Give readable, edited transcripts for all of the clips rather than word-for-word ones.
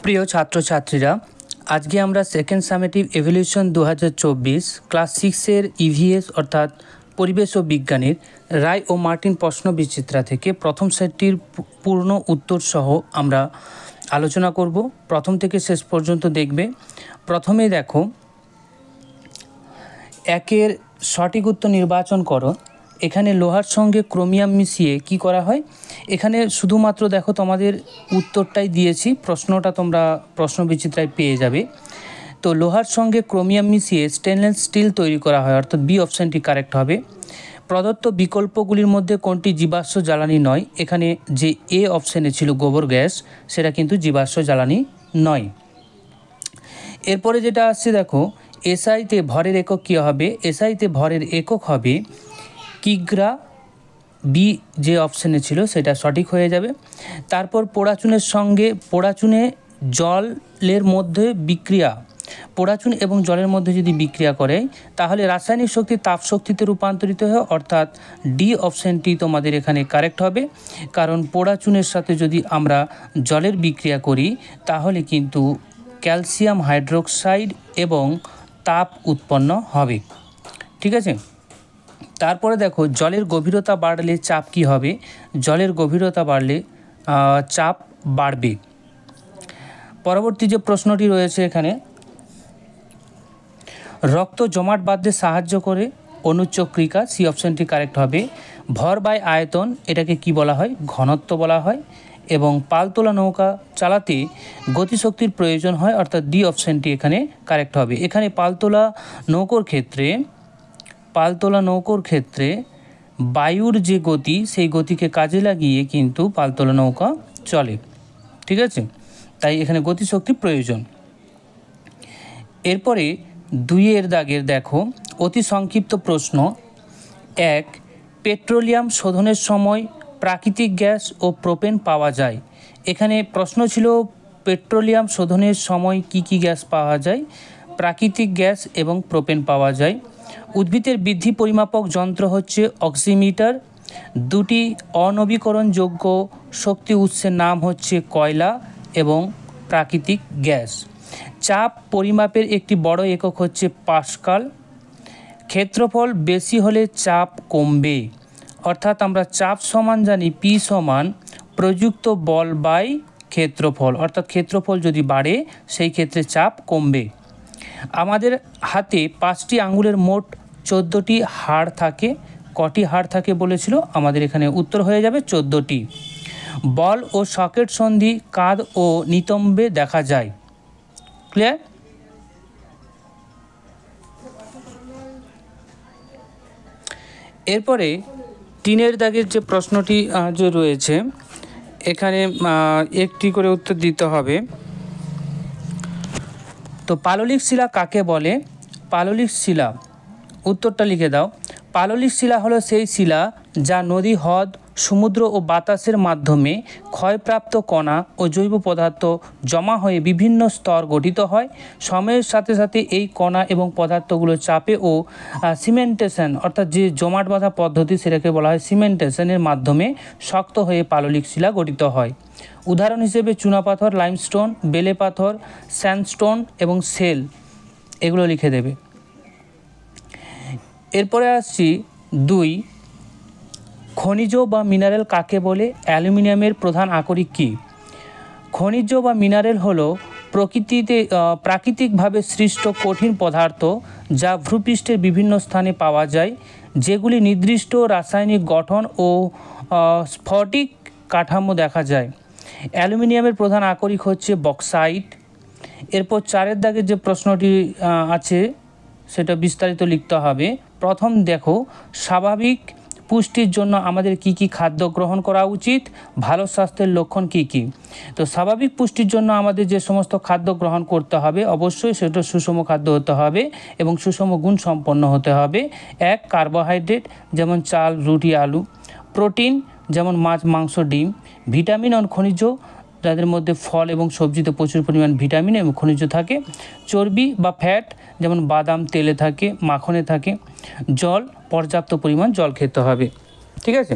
প্রিয় ছাত্রছাত্রীরা, আজকে আমরা সেকেন্ড সামেটিভ এভলিউশন 2024 ক্লাস 6-এর ইভিএস অর্থাৎ পরিবেশ ও বিজ্ঞানের রায় ও মার্টিন প্রশ্ন বিচিত্রা থেকে প্রথম সেটটির পূর্ণ উত্তর সহ আমরা আলোচনা করব। প্রথম থেকে শেষ পর্যন্ত দেখবে। প্রথমেই দেখো, একের সঠিক উত্তর নির্বাচন করো। এখানে লোহার সঙ্গে ক্রোমিয়াম মিশিয়ে কি করা হয়? এখানে শুধুমাত্র দেখো তোমাদের উত্তরটাই দিয়েছি, প্রশ্নটা তোমরা প্রশ্ন বিচিত্রায় পেয়ে যাবে। তো লোহার সঙ্গে ক্রোমিয়াম মিশিয়ে স্টেনলেস স্টিল তৈরি করা হয়, অর্থাৎ বি অপশানটি কারেক্ট হবে। প্রদত্ত বিকল্পগুলির মধ্যে কোনটি জীবাশ্ম জ্বালানি নয়? এখানে যে এ অপশানে ছিল গোবর গ্যাস, সেটা কিন্তু জীবাশ্ম জ্বালানি নয়। এরপরে যেটা আসছে দেখো, এসআইতে ভরের একক কী হবে? এসআইতে ভরের একক হবে কিগ্রা। বি যে অপশানে ছিল সেটা সঠিক হয়ে যাবে। তারপর পোড়াচুনের সঙ্গে পোড়াচুনে জলের মধ্যে বিক্রিয়া, পোড়াচুন এবং জলের মধ্যে যদি বিক্রিয়া করে তাহলে রাসায়নিক শক্তি তাপ শক্তিতে রূপান্তরিত হয়, অর্থাৎ ডি অপশানটি তোমাদের এখানে কারেক্ট হবে। কারণ পোড়াচুনের সাথে যদি আমরা জলের বিক্রিয়া করি তাহলে কিন্তু ক্যালসিয়াম হাইড্রোক্সাইড এবং তাপ উৎপন্ন হবে। ঠিক আছে। তারপরে দেখো, জলের গভীরতা বাড়লে চাপ কী হবে? জলের গভীরতা বাড়লে চাপ বাড়বে। পরবর্তী যে প্রশ্নটি রয়েছে এখানে, রক্ত জমাট বাঁধতে সাহায্য করে অনুচক্রিকা। সি অপশানটি কারেক্ট হবে। ভর বাই আয়তন, এটাকে কি বলা হয়? ঘনত্ব বলা হয়। এবং পালতোলা নৌকা চালাতে গতিশক্তির প্রয়োজন হয়, অর্থাৎ ডি অপশানটি এখানে কারেক্ট হবে। এখানে পালতোলা নৌকোর ক্ষেত্রে বায়ুর যে গতি, সেই গতিকে কাজে লাগিয়ে কিন্তু পালতোলা নৌকা চলে। ঠিক আছে, তাই এখানে গতিশক্তির প্রয়োজন। এরপরে 2-এর দাগের দেখো, অতি সংক্ষিপ্ত প্রশ্ন। 1, পেট্রোলিয়াম শোধনের সময় প্রাকৃতিক গ্যাস ও প্রোপেন পাওয়া যায়। এখানে প্রশ্ন ছিল পেট্রোলিয়াম শোধনের সময় কি কি গ্যাস পাওয়া যায়? প্রাকৃতিক গ্যাস এবং প্রোপেন পাওয়া যায়। উদ্ভিদের বৃদ্ধি পরিমাপক যন্ত্র হচ্ছে অক্সিমিটার। 2টি অনবীকরণযোগ্য শক্তি উৎসের নাম হচ্ছে কয়লা এবং প্রাকৃতিক গ্যাস। চাপ পরিমাপের একটি বড় একক হচ্ছে পাস্কাল। ক্ষেত্রফল বেশি হলে চাপ কমবে, অর্থাৎ আমরা চাপ সমান জানি পি সমান প্রযুক্ত বল বাই ক্ষেত্রফল, অর্থাৎ ক্ষেত্রফল যদি বাড়ে সেই ক্ষেত্রে চাপ কমবে। আমাদের হাতে 5টি আঙ্গুলের মোট 14টি হাড় থাকে। কটি হাড় থাকে বলেছিল? আমাদের এখানে উত্তর হয়ে যাবে 14টি। বল ও সকেট সন্ধি কাঁধ ও নিতম্বে দেখা যায়। ক্লিয়ার? এরপরে 3-এর দাগের যে প্রশ্নটি যে রয়েছে এখানে একটি করে উত্তর দিতে হবে। তো পাললিক শিলা কাকে বলে? পাললিক শিলা, উত্তরটা লিখে দাও। পাললিক শিলা হলো সেই শিলা যা নদী, হ্রদ, সমুদ্র ও বাতাসের মাধ্যমে ক্ষয়প্রাপ্ত কণা ও জৈব পদার্থ জমা হয়ে বিভিন্ন স্তর গঠিত হয়। সময়ের সাথে সাথে এই কণা এবং পদার্থগুলো চাপে ও সিমেন্টেশন, অর্থাৎ যে জমাট বাঁধা পদ্ধতি সেটাকে বলা হয় সিমেন্টেশনের মাধ্যমে শক্ত হয়ে পাললিক শিলা গঠিত হয়। উদাহরণ হিসেবে চুনাপাথর, লাইমস্টোন, বেলে পাথর, স্যান্ডস্টোন এবং সেল, এগুলো লিখে দেবে। এরপরে আসছি 2, খনিজ বা মিনারেল কাকে বলে? অ্যালুমিনিয়ামের প্রধান আকরিক কী? খনিজ বা মিনারেল হলো প্রাকৃতিকভাবে সৃষ্ট কঠিন পদার্থ যা ভূপৃষ্ঠের বিভিন্ন স্থানে পাওয়া যায়, যেগুলি নির্দিষ্ট রাসায়নিক গঠন ও স্ফটিক কাঠামো দেখা যায়। অ্যালুমিনিয়ামের প্রধান আকরিক হচ্ছে বক্সাইট। এরপর 4-এর দাগের যে প্রশ্নটি আছে সেটা বিস্তারিত লিখতে হবে। প্রথম দেখো, স্বাভাবিক পুষ্টির জন্য আমাদের কি কি খাদ্য গ্রহণ করা উচিত? ভালো স্বাস্থ্যের লক্ষণ কি কি? তো স্বাভাবিক পুষ্টির জন্য আমাদের যে সমস্ত খাদ্য গ্রহণ করতে হবে অবশ্যই সেটা সুষম খাদ্য হতে হবে এবং সুষম গুণ সম্পন্ন হতে হবে। 1, কার্বোহাইড্রেট যেমন চাল, রুটি, আলু। প্রোটিন যেমন মাছ, মাংস, ডিম। ভিটামিন ও খনিজ, যাদের মধ্যে ফল এবং সবজিতে প্রচুর পরিমাণ ভিটামিন এবং খনিজ থাকে। চর্বি বা ফ্যাট যেমন বাদাম তেলে থাকে, মাখনে থাকে। জল, পর্যাপ্ত পরিমাণ জল খেতে হবে। ঠিক আছে।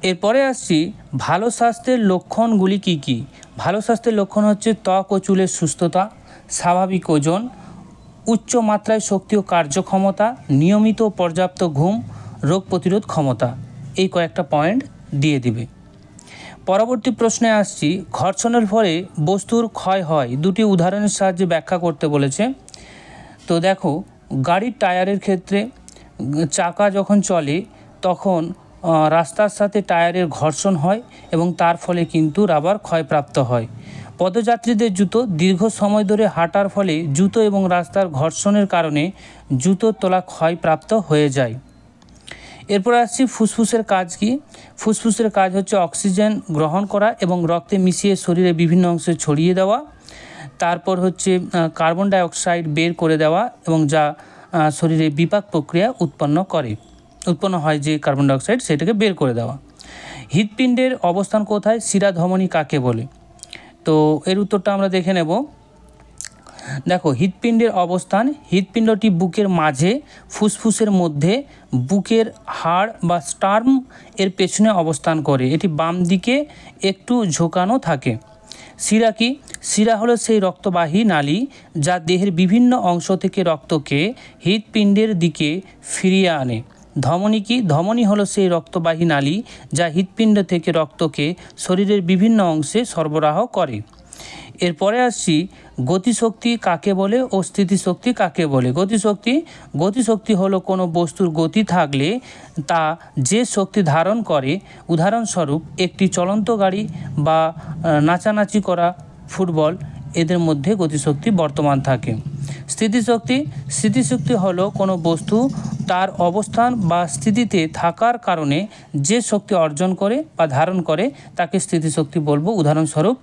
এরপরে আসছি ভালো স্বাস্থ্যের লক্ষণগুলি কি কি? ভালো স্বাস্থ্যের লক্ষণ হচ্ছে ত্বক ও চুলের সুস্থতা, স্বাভাবিক ওজন, উচ্চ মাত্রায় শক্তি ও কার্যক্ষমতা, নিয়মিত ও পর্যাপ্ত ঘুম, রোগ প্রতিরোধ ক্ষমতা। এই কয়েকটা পয়েন্ট দিয়ে দিবে। পরবর্তী প্রশ্নে আসছি, ঘর্ষণের ফলে বস্তুর ক্ষয় হয়, দুটি উদাহরণের সাহায্যে ব্যাখ্যা করতে বলেছে। তো দেখো, গাড়ির টায়ারের ক্ষেত্রে চাকা যখন চলে তখন রাস্তার সাথে টায়ারের ঘর্ষণ হয় এবং তার ফলে কিন্তু রাবার ক্ষয়প্রাপ্ত হয়। পদযাত্রীদের জুতো দীর্ঘ সময় ধরে হাঁটার ফলে জুতো এবং রাস্তার ঘর্ষণের কারণে জুতোর তলা ক্ষয়প্রাপ্ত হয়ে যায়। এরপর আসছি ফুসফুসের কাজ কি। ফুসফুসের কাজ হচ্ছে অক্সিজেন গ্রহণ করা এবং রক্তে মিশিয়ে শরীরের বিভিন্ন অংশে ছড়িয়ে দেওয়া। তারপর হচ্ছে কার্বন ডাই অক্সাইড বের করে দেওয়া এবং যা শরীরে বিপাক প্রক্রিয়া উৎপন্ন হয় যে কার্বন ডাই অক্সাইড, সেটাকে বের করে দেওয়া। হৃৎপিণ্ডের অবস্থান কোথায়? শিরাধমনী কাকে বলে? তো এর উত্তরটা আমরা দেখে নেব। দেখো, হৃৎপিণ্ডের অবস্থান, হৃৎপিণ্ডটি বুকের মাঝে, ফুসফুসের মধ্যে, বুকের হাড় বা স্টার্ম এর পেছনে অবস্থান করে। এটি বাম দিকে একটু ঝোঁকানো থাকে। শিরা কি? শিরা হলো সেই রক্তবাহী নালী যা দেহের বিভিন্ন অংশ থেকে রক্তকে হৃৎপিণ্ডের দিকে ফিরিয়ে আনে। ধমনী কি? ধমনী হলো সেই রক্তবাহী নালী যা হৃৎপিণ্ড থেকে রক্তকে শরীরের বিভিন্ন অংশে সরবরাহ করে। এরপরে আসছি, গতিশক্তি কাকে বলে ও স্থিতিশক্তি কাকে বলে? গতিশক্তি হলো কোনো বস্তুর গতি থাকলে তা যে শক্তি ধারণ করে, উদাহরণস্বরূপ একটি চলন্ত গাড়ি বা নাচানাচি করা ফুটবল, এদের মধ্যে গতিশক্তি বর্তমান থাকে। স্থিতিশক্তি হলো কোনো বস্তু তার অবস্থান বা স্থিতিতে থাকার কারণে যে শক্তি অর্জন করে বা ধারণ করে তাকে স্থিতিশক্তি বলবো। উদাহরণস্বরূপ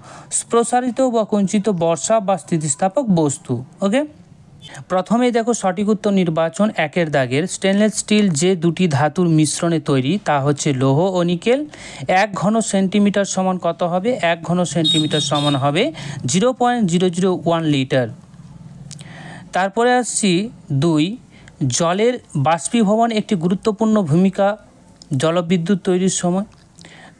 প্রসারিত বা কুঞ্চিত বর্ষা বা স্থিতিস্থাপক বস্তু। ওকে, প্রথমেই দেখো সঠিক উত্তর নির্বাচন 1-এর দাগের। স্টেনলেস স্টিল যে দুটি ধাতুর মিশ্রণে তৈরি তা হচ্ছে লৌহ ও নিকেল। 1 ঘন সেন্টিমিটার সমান কত হবে? 1 ঘন সেন্টিমিটার সমান হবে 0.001 লিটার। তারপরে আসছি 2, জলের বাষ্পীভবন একটি গুরুত্বপূর্ণ ভূমিকা জলবিদ্যুৎ তৈরির সময়।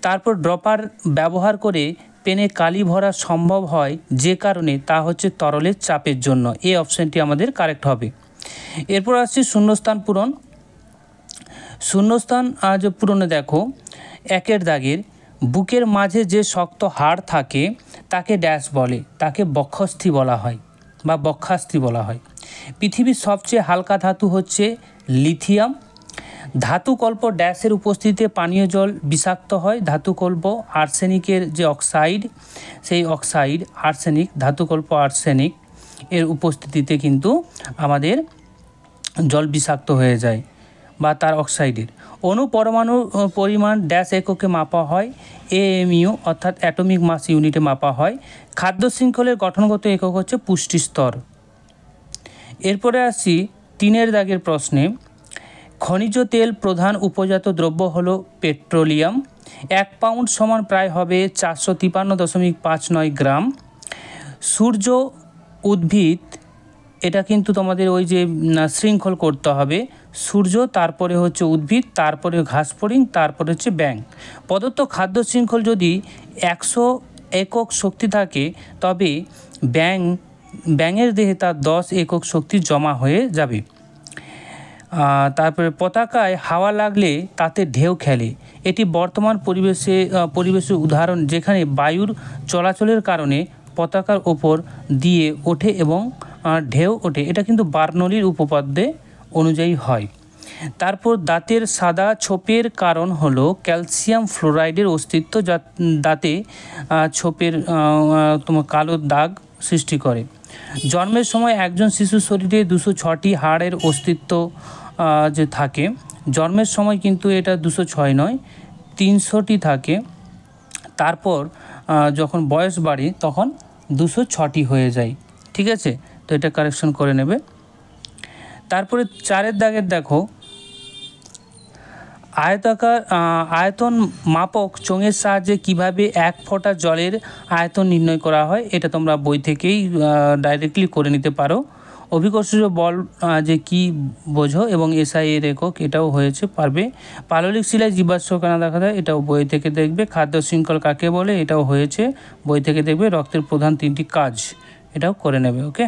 তারপর ড্রপার ব্যবহার করে পেনে কালি ভরা সম্ভব হয় যে কারণে, তা হচ্ছে তরলের চাপের জন্য। এই অপশানটি আমাদের কারেক্ট হবে। এরপর আসছি শূন্যস্থান পূরণ। শূন্যস্থান পূরণে দেখো 1-এর দাগের, বুকের মাঝে যে শক্ত হাড় থাকে তাকে ড্যাশ বলে, তাকে বক্ষাস্থি বলা হয় বা বক্ষাস্থি বলা হয়। পৃথিবীর সবচেয়ে হালকা ধাতু হচ্ছে লিথিয়াম। ধাতুকল্প ড্যাশের উপস্থিতিতে পানীয় জল বিষাক্ত হয়। ধাতুকল্প আর্সেনিকের যে অক্সাইড, সেই অক্সাইড আর্সেনিক, ধাতুকল্প আর্সেনিক এর উপস্থিতিতে কিন্তু আমাদের জল বিষাক্ত হয়ে যায় বা তার অক্সাইডের। পরমাণু পরিমাণ ড্যাশ এককে মাপা হয়, AMU অর্থাৎ অ্যাটমিক মাস ইউনিটে মাপা হয়। খাদ্য শৃঙ্খলের গঠনগত একক হচ্ছে পুষ্টি স্তর। এরপরে আসছি 3-এর দাগের প্রশ্নে, খনিজ তেল প্রধান উপজাত দ্রব্য হলো পেট্রোলিয়াম। 1 পাউন্ড সমান প্রায় হবে 453.59 গ্রাম। সূর্য, উদ্ভিদ, এটা কিন্তু তোমাদের ওই যে শৃঙ্খল করতে হবে। সূর্য, তারপরে হচ্ছে উদ্ভিদ, তারপরে ঘাসফড়িং, তারপরে হচ্ছে ব্যাঙ। প্রদত্ত খাদ্য শৃঙ্খল যদি 100 একক শক্তি থাকে তবে ব্যাঙের দেহে তার 10 একক শক্তি জমা হয়ে যাবে। তারপরে পতাকায় হাওয়া লাগলে তাতে ঢেউ খেলে। এটি বর্তমান পরিবেশের উদাহরণ যেখানে বায়ুর চলাচলের কারণে পতাকার ওপর দিয়ে ওঠে এবং ঢেউ ওঠে। এটা কিন্তু বার্নৌলির উপপাদ্যে অনুযায়ী হয়। তারপর দাঁতের সাদা ছোপের কারণ হলো ক্যালসিয়াম ফ্লোরাইডের অস্তিত্ব, যা দাঁতে ছোপের তোমার কালো দাগ সৃষ্টি করে। জন্মের সময় একজন শিশুর শরীরে 206টি হাড়ের অস্তিত্ব যে থাকে, জন্মের সময় কিন্তু এটা 206 নয়, 300টি থাকে। তারপর যখন বয়স বাড়ে তখন 206টি হয়ে যায়। ঠিক আছে, তো এটা কারেকশন করে নেবে। তারপরে 4-এর দাগের দেখো, আয়তন মাপক চোঙের সাহায্যে কিভাবে 1 ফোঁটা জলের আয়তন নির্ণয় করা হয়, এটা তোমরা বই থেকেই ডাইরেক্টলি করে নিতে পারো। অভিকর্ষজ বল যে কি বোঝো এবং এসআই এর একক, এটাও হয়েছে, পারবে। পাললিক শিলায় জীবাশ্ম কেন দেখা যায়, এটাও বই থেকে দেখবে। খাদ্য শৃঙ্খল কাকে বলে, এটাও হয়েছে, বই থেকে দেখবে। রক্তের প্রধান 3টি কাজ, এটাও করে নেবে। ওকে।